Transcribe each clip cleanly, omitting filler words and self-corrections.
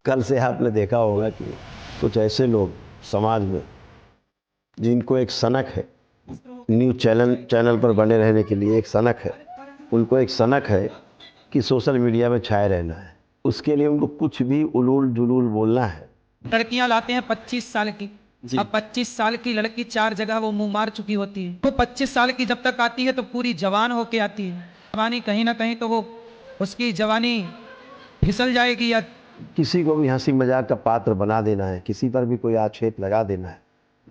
कल से आपने देखा होगा कि कुछ ऐसे लोग समाज में जिनको एक सनक है, न्यूज़ चैनल पर बने रहने के लिए एक सनक है, उनको एक सनक है कि सोशल मीडिया में छाए रहना है। उसके लिए उनको कुछ भी उलूल जुलूल बोलना है। लड़कियां लाते हैं 25 साल की। अब 25 साल की लड़की 4 जगह वो मुंह मार चुकी होती है। वो 25 साल की जब तक आती है तो पूरी जवान होके आती है। जवानी कहीं ना कहीं तो वो उसकी जवानी फिसल जाएगी या किसी को भी हंसी मजाक का पात्र बना देना है, किसी पर भी कोई आक्षेप लगा देना है।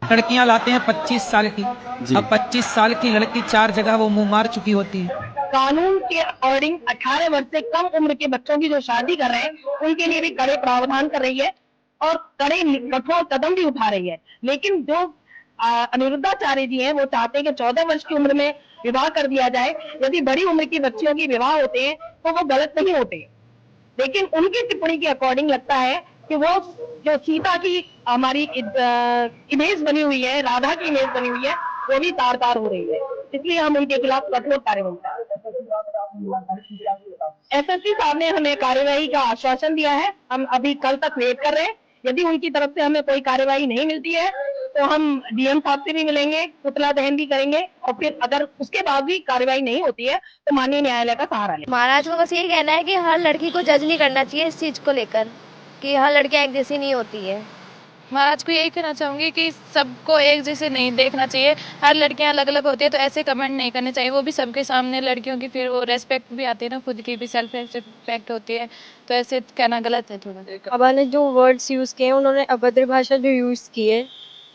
लड़कियां लाते हैं 25 साल की। अब 25 साल की लड़की 4 जगह वो मुंह मार चुकी होती है। कानून के अकॉर्डिंग 18 वर्ष से कम उम्र के बच्चों की जो शादी कर रहे हैं उनके लिए भी कड़े प्रावधान कर रही है और कड़े कठोर कदम भी उठा रही है। लेकिन जो अनिरुद्धाचार्य जी हैं वो चाहते हैं कि 14 वर्ष की उम्र में विवाह कर दिया जाए। यदि बड़ी उम्र की बच्चियों की विवाह होते हैं तो वो गलत नहीं होते, लेकिन उनकी टिप्पणी के अकॉर्डिंग लगता है कि वो जो सीता की हमारी इमेज बनी हुई है, राधा की इमेज बनी हुई है, वो भी तार तार हो रही है। इसलिए हम उनके खिलाफ कठोर कार्रवाई। एसएसपी साहब ने हमें कार्यवाही का आश्वासन दिया है। हम अभी कल तक वेट कर रहे हैं। यदि उनकी तरफ से हमें कोई कार्यवाही नहीं मिलती है तो हम डीएम साहब से भी मिलेंगे, पुतला दहन भी करेंगे और फिर अगर उसके बाद भी कार्यवाही नहीं होती है तो माननीय न्यायालय का सहारा लेंगे। महाराज को बस ये कहना है कि हर लड़की को जज नहीं करना चाहिए इस चीज़ को लेकर कि हर लड़कियां एक जैसी नहीं होती है। महाराज को यही कहना चाहूँगी कि सबको एक जैसे नहीं देखना चाहिए। हर लड़कियां अलग अलग होती है तो ऐसे कमेंट नहीं करने चाहिए। वो भी सबके सामने लड़कियों की फिर वो रेस्पेक्ट भी आती है ना, खुद की भी सेल्फ रिस्पेक्ट होती है, तो ऐसे कहना गलत है थोड़ा। बाबा ने जो वर्ड्स यूज़ किए हैं, उन्होंने अभद्र भाषा जो यूज़ की है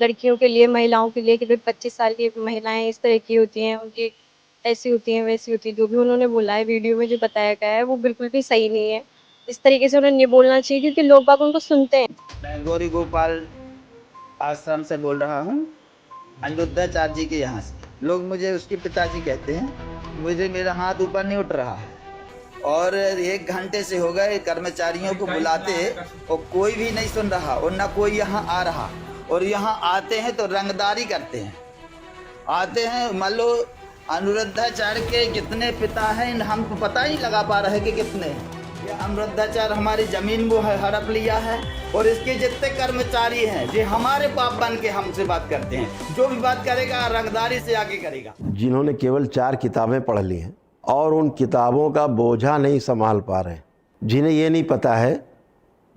लड़कियों के लिए, महिलाओं के लिए कि 25 साल की महिलाएं इस तरह की होती हैं, उनकी ऐसी होती हैं वैसी होती है, जो भी उन्होंने बोला है वीडियो में जो बताया गया है वो बिल्कुल भी सही नहीं है। इस तरीके से उन्हें नहीं बोलना चाहिए क्योंकि लोग बाग उनको सुनते हैं। मैं गौरी गोपाल आश्रम से बोल रहा हूँ, अनिरुद्धाचार्य जी के यहाँ से। लोग मुझे उसके पिताजी कहते हैं। मुझे मेरा हाथ ऊपर नहीं उठ रहा है और 1 घंटे से हो गए कर्मचारियों को बुलाते और कोई भी नहीं सुन रहा और ना कोई यहाँ आ रहा। और यहाँ आते हैं तो रंगदारी करते हैं। आते हैं, मान लो अनिरुद्धाचार्य के कितने पिता हैं हमको पता ही लगा पा रहे कि कितने हैं। ये अनिरुद्धाचार्य हमारी जमीन वो है हड़प लिया है और इसके जितने कर्मचारी हैं ये हमारे बाप बन के हमसे बात करते हैं। जो भी बात करेगा रंगदारी से आगे करेगा। जिन्होंने केवल 4 किताबें पढ़ ली हैं और उन किताबों का बोझा नहीं संभाल पा रहे, जिन्हें ये नहीं पता है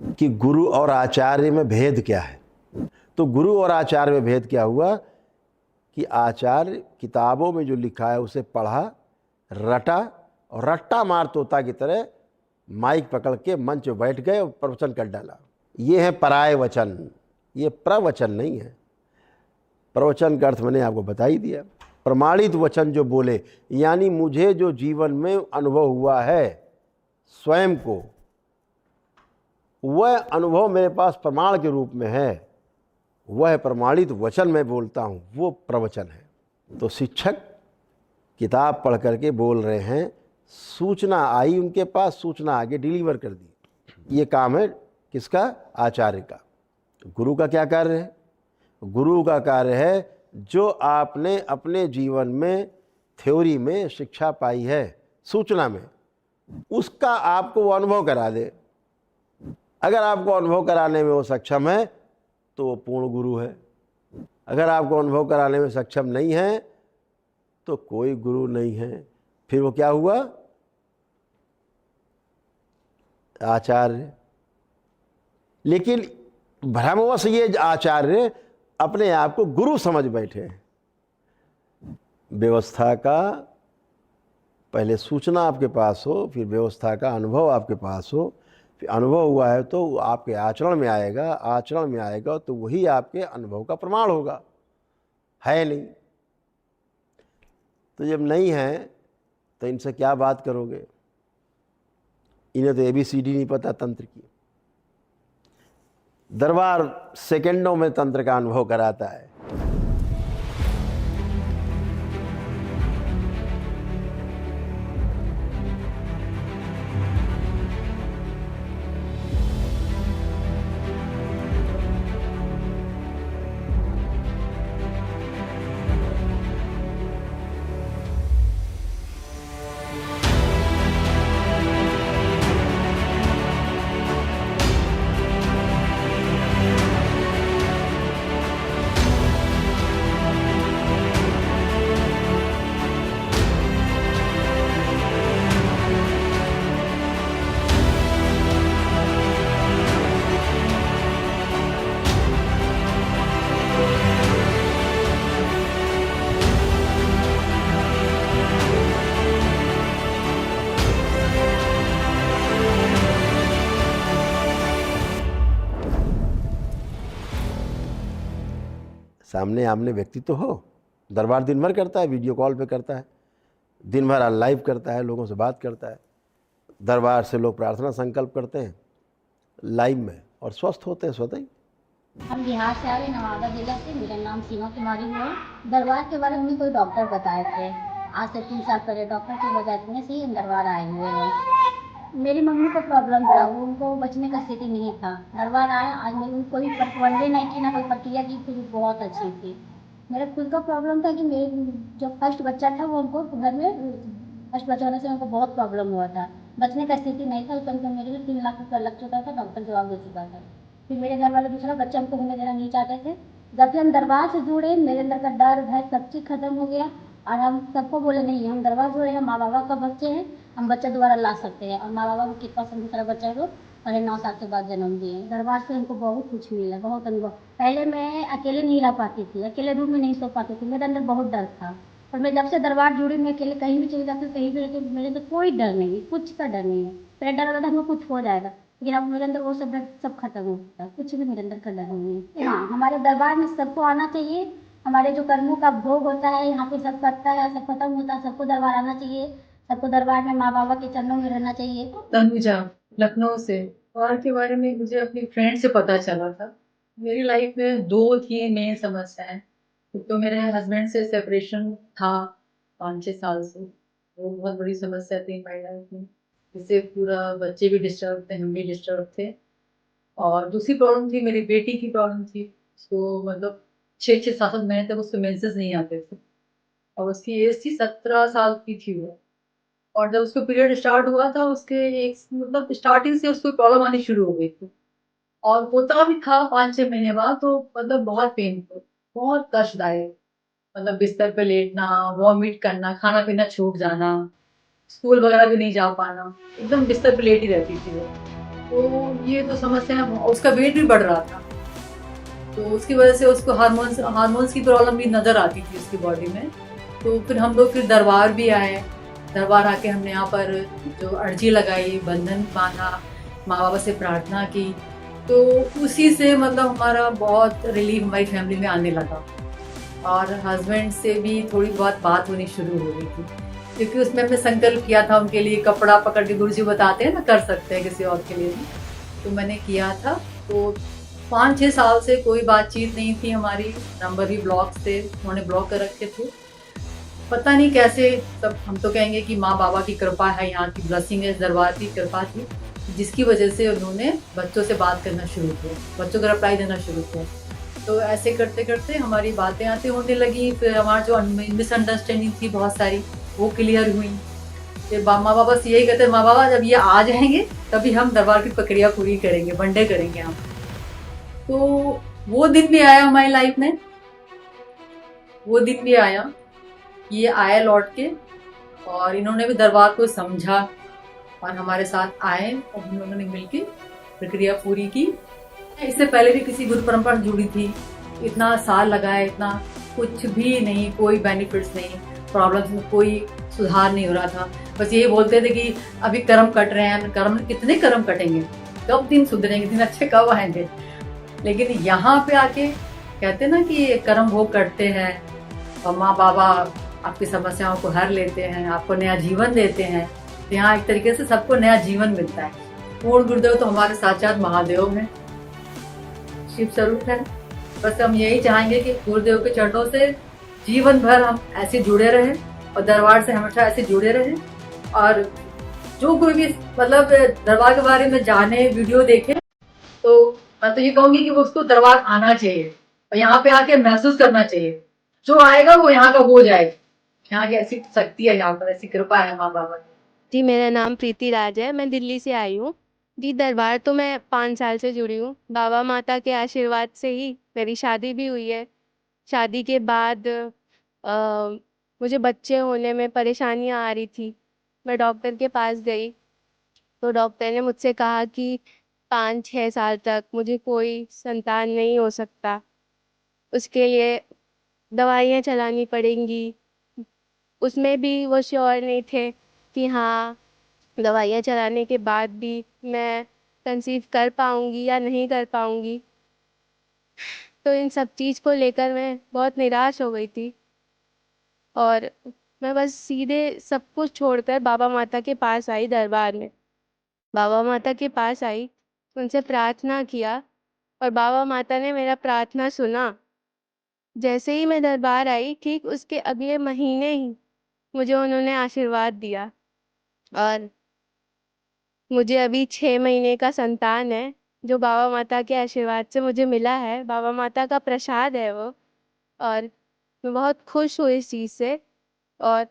कि गुरु और आचार्य में भेद क्या है। तो गुरु और आचार्य में भेद क्या हुआ कि आचार्य किताबों में जो लिखा है उसे पढ़ा, रटा और रट्टा मार तोता की तरह माइक पकड़ के मंच बैठ गए और प्रवचन कर डाला। ये है पराय वचन, ये प्रवचन नहीं है। प्रवचन का अर्थ मैंने आपको बता ही दिया। प्रमाणित वचन जो बोले, यानी मुझे जो जीवन में अनुभव हुआ है स्वयं को, वह अनुभव मेरे पास प्रमाण के रूप में है, वह प्रमाणित वचन मैं बोलता हूँ, वो प्रवचन है। तो शिक्षक किताब पढ़ करके बोल रहे हैं, सूचना आई उनके पास, सूचना आगे डिलीवर कर दी। ये काम है किसका? आचार्य का। गुरु का क्या कार्य है? गुरु का कार्य है जो आपने अपने जीवन में थ्योरी में शिक्षा पाई है, सूचना में, उसका आपको वो अनुभव करा दे। अगर आपको अनुभव कराने में वो सक्षम है तो वो पूर्ण गुरु है। अगर आपको अनुभव कराने में सक्षम नहीं है तो कोई गुरु नहीं है। फिर वो क्या हुआ? आचार्य। लेकिन भ्रमवश ये आचार्य अपने आप को गुरु समझ बैठे हैं। व्यवस्था का पहले सूचना आपके पास हो, फिर व्यवस्था का अनुभव आपके पास हो, फिर अनुभव हुआ है तो आपके आचरण में आएगा, आचरण में आएगा तो वही आपके अनुभव का प्रमाण होगा। है नहीं तो जब नहीं है तो इनसे क्या बात करोगे? इन्हें तो ABCD नहीं पता तंत्र की। दरबार सेकंडों में तंत्र का अनुभव कराता है। सामने आमने व्यक्ति तो हो। दरबार दिन भर करता है, वीडियो कॉल पे करता है, दिन भर लाइव करता है, लोगों से बात करता है। दरबार से लोग प्रार्थना संकल्प करते हैं लाइव में और स्वस्थ होते हैं स्वतः ही। हम बिहार से आ रहे हैं, नवादा जिला से। मेरा नाम सीमा कुमारी है। दरबार के बारे में कोई डॉक्टर बताए थे, आज से 3 साल पहले डॉक्टर की वजह से हम दरबार आए हुए हैं। मेरी मम्मी को प्रॉब्लम था, उनको बचने का स्थिति नहीं था। दरबार आया, आज मेरी कोई प्रतिबंध नहीं की, ना कोई प्रक्रिया की, फिर बहुत अच्छी थी। मेरा खुद का प्रॉब्लम था कि मेरे जो फर्स्ट बच्चा था वो उनको घर में फर्स्ट बच्चा होने से उनको बहुत प्रॉब्लम हुआ था, बचने का स्थिति नहीं था। उस टाइम पर मेरे लिए 3 लाख रुपया लग चुका था, डॉक्टर जवाब दे चुका था। फिर मेरे घर वाले दूसरा बच्चा हमको होने देना नहीं चाहते थे। जब से हम दरबार से जुड़े, मेरे अंदर का डर भय सब चीज़ खत्म हो गया और हम सबको बोले नहीं, हम दरबार जुड़े हैं, माँ बाबा का बच्चे हैं, हम बच्चा दोबारा ला सकते हैं। और माँ बाबा को कृपा से दूसरा बच्चा को पहले 9 साल के बाद जन्म दिए। दरबार से हमको बहुत कुछ मिला, बहुत अनुभव। पहले मैं अकेले नहीं रह पाती थी, अकेले रूम में नहीं सो पाती थी, मेरे अंदर बहुत डर था। और मैं जब से दरबार जुड़ी, मैं अकेले कहीं भी चली जाती हूँ, कहीं भी रहती हूँ, मेरे अंदर कोई डर नहीं है, कुछ का डर नहीं है। मेरा डर होता था हमको कुछ हो जाएगा, लेकिन अब मेरे अंदर वो सब डर सब खत्म हो गया, कुछ भी मेरे अंदर का डर नहीं है। हाँ, हमारे दरबार में सबको आना चाहिए। हमारे जो कर्मों का भोग होता है यहाँ पे सब करता है, सब खत्म होता है, सबको दरबार आना चाहिए। सबको दरबार में माँ बाबा के चरणों में रहना चाहिए। तनुजा, लखनऊ से। वहाँ के बारे में मुझे अपनी फ्रेंड से पता चला था। मेरी लाइफ में 2 थी मेन समस्याएं। तो मेरे हस्बैंड से सेपरेशन था 5-6 साल से, वो बहुत बड़ी समस्या थी मेरी लाइफ में। इससे पूरा बच्चे भी डिस्टर्ब थे, हम भी डिस्टर्ब थे। और दूसरी प्रॉब्लम थी, मेरी बेटी की प्रॉब्लम थी। उसको मतलब 6-6 7 महीने तक उसको मेंसेस नहीं आते थे और उसकी एज थी 17 साल की थी वो। और जब उसको पीरियड स्टार्ट हुआ था, उसके एक मतलब स्टार्टिंग से उसको प्रॉब्लम आनी शुरू हो गई थी और होता भी था 5-6 महीने बाद, तो मतलब बहुत पेनफुल, बहुत कष्टदायक। मतलब बिस्तर पे लेटना, वॉमिट करना, खाना पीना छूट जाना, स्कूल वगैरह भी नहीं जा पाना, एकदम बिस्तर पे लेटी रहती थी वो। तो ये तो समस्या, उसका वेट भी बढ़ रहा था, तो उसकी वजह से उसको हार्मोन्स की प्रॉब्लम भी नज़र आती थी उसकी बॉडी में। तो फिर हम लोग फिर दरबार भी आए। दरबार आके हमने यहाँ पर जो अर्जी लगाई, बंधन बांधा, माँ बाबा से प्रार्थना की, तो उसी से मतलब हमारा बहुत रिलीफ हमारी फैमिली में आने लगा। और हस्बैंड से भी थोड़ी बहुत बात होनी शुरू हो गई थी, क्योंकि उसमें हमने संकल्प किया था उनके लिए, कपड़ा पकड़ के गुरुजी बताते हैं ना, कर सकते हैं किसी और के लिए भी, तो मैंने किया था। तो 5-6 साल से कोई बातचीत नहीं थी हमारी, नंबर भी ब्लॉक थे, उन्होंने ब्लॉक कर रखे थे। पता नहीं कैसे, सब हम तो कहेंगे कि माँ बाबा की कृपा है, यहाँ की ब्लेसिंग है, दरबार की कृपा थी, जिसकी वजह से उन्होंने बच्चों से बात करना शुरू किया, बच्चों को रिप्लाई देना शुरू किया। तो ऐसे करते करते हमारी बातें आते होने लगी। फिर हमारी जो मिसअंडरस्टैंडिंग थी बहुत सारी, वो क्लियर हुई। फिर माँ बाबा से यही कहते हैं, माँ बाबा जब ये आ जाएंगे तभी हम दरबार की प्रक्रिया पूरी करेंगे, वनडे करेंगे हम। तो वो दिन भी आया हमारी लाइफ में, वो दिन भी आया, ये आया लौट के, और इन्होंने भी दरबार को समझा और हमारे साथ आए और हम लोगों ने मिलके प्रक्रिया पूरी की। इससे पहले भी किसी गुरु परंपरा जुड़ी थी, इतना साल लगाए, इतना कुछ भी नहीं, कोई बेनिफिट्स नहीं, प्रॉब्लम्स में कोई सुधार नहीं हो रहा था। बस यही बोलते थे कि अभी कर्म कट रहे हैं, कर्म कितने कर्म कटेंगे, कब दिन सुधरेंगे, दिन अच्छे कब आएंगे। लेकिन यहाँ पे आके कहते ना कि कर्म वो करते हैं और माँ बाबा आपकी समस्याओं को हर लेते हैं, आपको नया जीवन देते हैं। तो यहाँ एक तरीके से सबको नया जीवन मिलता है। पूर्ण गुरुदेव तो हमारे साक्षात महादेव हैं, शिव स्वरूप है। बस हम यही चाहेंगे कि गुरुदेव के चरणों से जीवन भर हम ऐसे जुड़े रहें और दरबार से हमेशा ऐसे जुड़े रहें। और जो कोई भी मतलब दरबार के बारे में जाने, वीडियो देखे, तो मैं तो ये कहूंगी कि वो उसको दरबार आना चाहिए और यहाँ पे आके महसूस करना चाहिए। जो आएगा वो यहाँ का हो जाएगा। यहाँ की ऐसी शक्ति है, यहाँ पर ऐसी कृपा है माँ बाबा की। जी, मेरा नाम प्रीति राज है, मैं दिल्ली से आई हूँ। जी, दरबार तो मैं 5 साल से जुड़ी हूँ। बाबा माता के आशीर्वाद से ही मेरी शादी भी हुई है। शादी के बाद मुझे बच्चे होने में परेशानियाँ आ रही थी। मैं डॉक्टर के पास गई, तो डॉक्टर ने मुझसे कहा कि 5-6 साल तक मुझे कोई संतान नहीं हो सकता। उसके लिए दवाइयाँ चलानी पड़ेंगी। उसमें भी वो श्योर नहीं थे कि हाँ, दवाइयाँ चलाने के बाद भी मैं कंसीव कर पाऊँगी या नहीं कर पाऊँगी। तो इन सब चीज़ को लेकर मैं बहुत निराश हो गई थी और मैं बस सीधे सब कुछ छोड़कर बाबा माता के पास आई दरबार में। बाबा माता के पास आई, उनसे प्रार्थना किया और बाबा माता ने मेरा प्रार्थना सुना। जैसे ही मैं दरबार आई, ठीक उसके अगले महीने ही मुझे उन्होंने आशीर्वाद दिया और मुझे अभी 6 महीने का संतान है, जो बाबा माता के आशीर्वाद से मुझे मिला है। बाबा माता का प्रसाद है वो और मैं बहुत खुश हूँ इस चीज़ से। और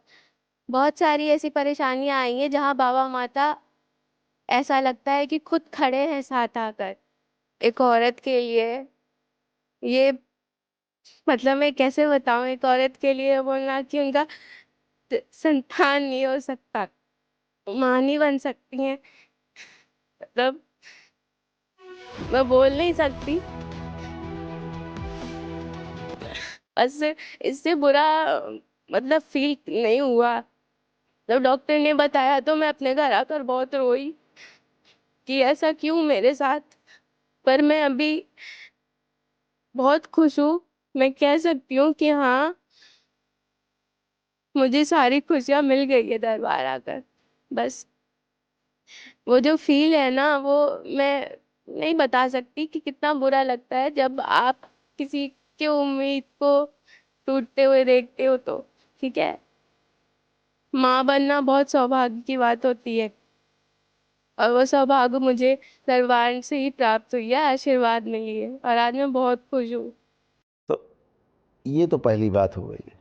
बहुत सारी ऐसी परेशानियाँ आई हैं जहाँ बाबा माता ऐसा लगता है कि खुद खड़े हैं साथ आकर। एक औरत के लिए ये मतलब मैं कैसे बताऊँ, एक औरत के लिए बोलना कि उनका संतान नहीं हो सकता, माँ नहीं बन सकती हैं, मतलब मैं बोल नहीं सकती। बस इससे बुरा मतलब फील नहीं हुआ। जब डॉक्टर ने बताया तो मैं अपने घर आकर बहुत रोई कि ऐसा क्यों मेरे साथ। पर मैं अभी बहुत खुश हूँ। मैं कह सकती हूँ कि हाँ, मुझे सारी खुशियाँ मिल गई है दरबार आकर। बस वो जो फील है ना, वो मैं नहीं बता सकती कि कितना बुरा लगता है जब आप किसी की उम्मीद को टूटते हुए देखते हो तो। ठीक है, माँ बनना बहुत सौभाग्य की बात होती है और वो सौभाग्य मुझे दरबार से ही प्राप्त हुई है, आशीर्वाद मिली है और आज मैं बहुत खुश हूँ। तो ये तो पहली बात हो गई।